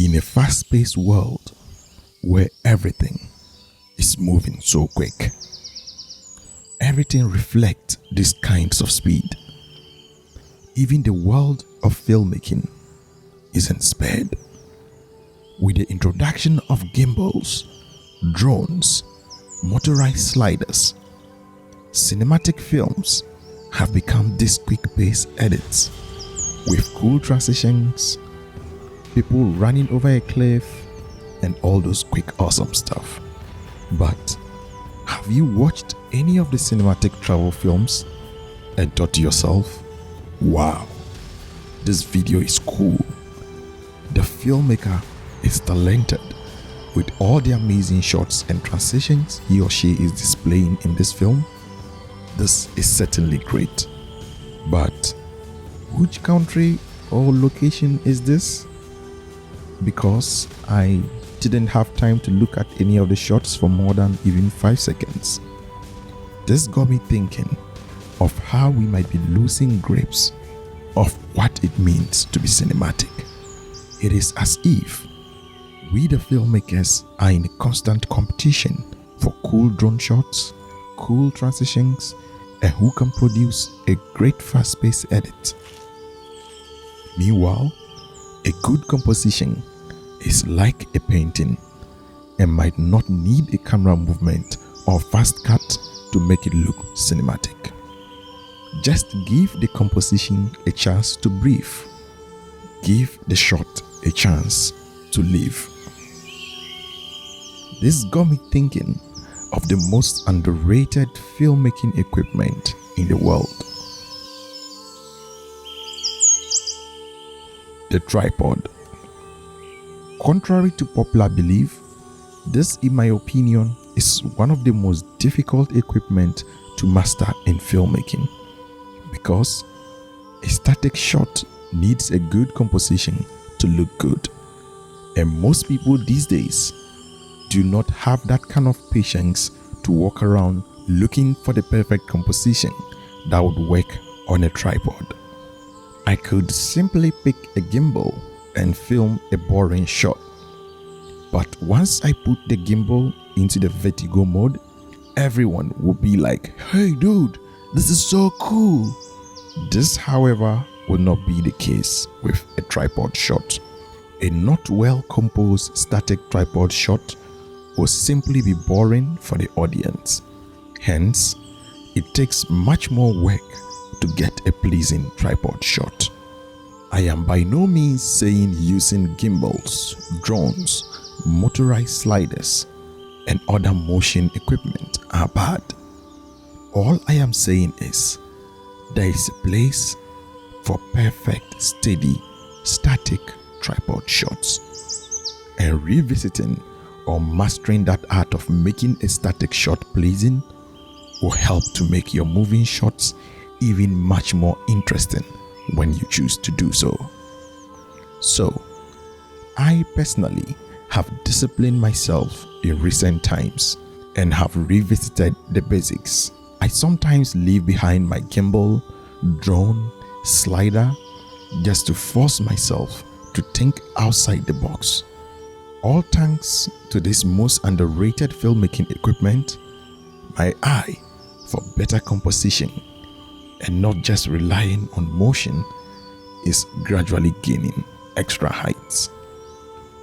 In a fast-paced world where everything is moving so quick, everything reflects these kinds of speed. Even the world of filmmaking isn't spared. With the introduction of gimbals, drones, motorized sliders, cinematic films have become these quick-paced edits with cool transitions, people running over a cliff, and all those quick awesome stuff. But have you watched any of the cinematic travel films and thought to yourself, wow, this video is cool. The filmmaker is talented with all the amazing shots and transitions he or she is displaying in this film? This is certainly great. But which country or location is this? Because I didn't have time to look at any of the shots for more than even 5 seconds. This got me thinking of how we might be losing grips of what it means to be cinematic. It is as if we the filmmakers are in a constant competition for cool drone shots, cool transitions, and who can produce a great fast-paced edit. Meanwhile, a good composition is like a painting and might not need a camera movement or fast cut to make it look cinematic. Just give the composition a chance to breathe. Give the shot a chance to live. This got me thinking of the most underrated filmmaking equipment in the world. The tripod. Contrary to popular belief, this, in my opinion, is one of the most difficult equipment to master in filmmaking, because a static shot needs a good composition to look good, and most people these days do not have that kind of patience to walk around looking for the perfect composition that would work on a tripod. I could simply pick a gimbal and film a boring shot, but once I put the gimbal into the vertigo mode, everyone would be like, "Hey dude, this is so cool." This, however, will not be the case with a tripod shot. A not well composed static tripod shot will simply be boring for the audience. Hence, it takes much more work to get a pleasing tripod shot. I am by no means saying using gimbals, drones, motorized sliders, and other motion equipment are bad. All I am saying is there is a place for perfect, steady, static tripod shots, and revisiting or mastering that art of making a static shot pleasing will help to make your moving shots even much more interesting when you choose to do so. So, I personally have disciplined myself in recent times and have revisited the basics. I sometimes leave behind my gimbal, drone, slider just to force myself to think outside the box. All thanks to this most underrated filmmaking equipment, my eye for better composition and not just relying on motion is gradually gaining extra heights.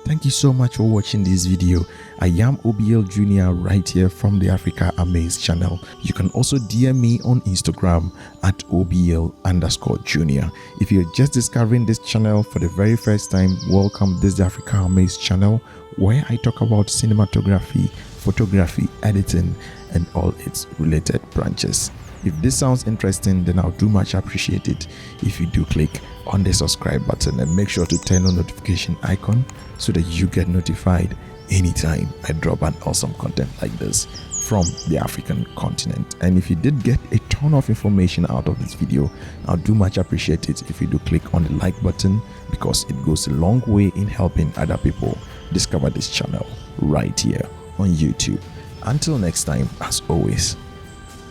Thank you so much for watching this video. I am OBL Jr. right here from the Africa Amaze channel. You can also DM me on Instagram at OBL_Jr. If you're just discovering this channel for the very first time, welcome. This is the Africa Amaze channel, where I talk about cinematography, photography, editing, and all its related branches. If this sounds interesting, then I'll do much appreciate it if you do click on the subscribe button and make sure to turn on notification icon so that you get notified anytime I drop an awesome content like this from the African continent. And if you did get a ton of information out of this video, I'll do much appreciate it if you do click on the like button, because it goes a long way in helping other people discover this channel right here on YouTube. Until next time, as always,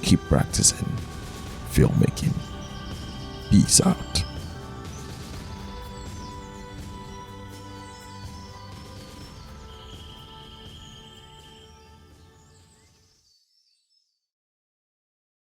keep practicing filmmaking. Peace out.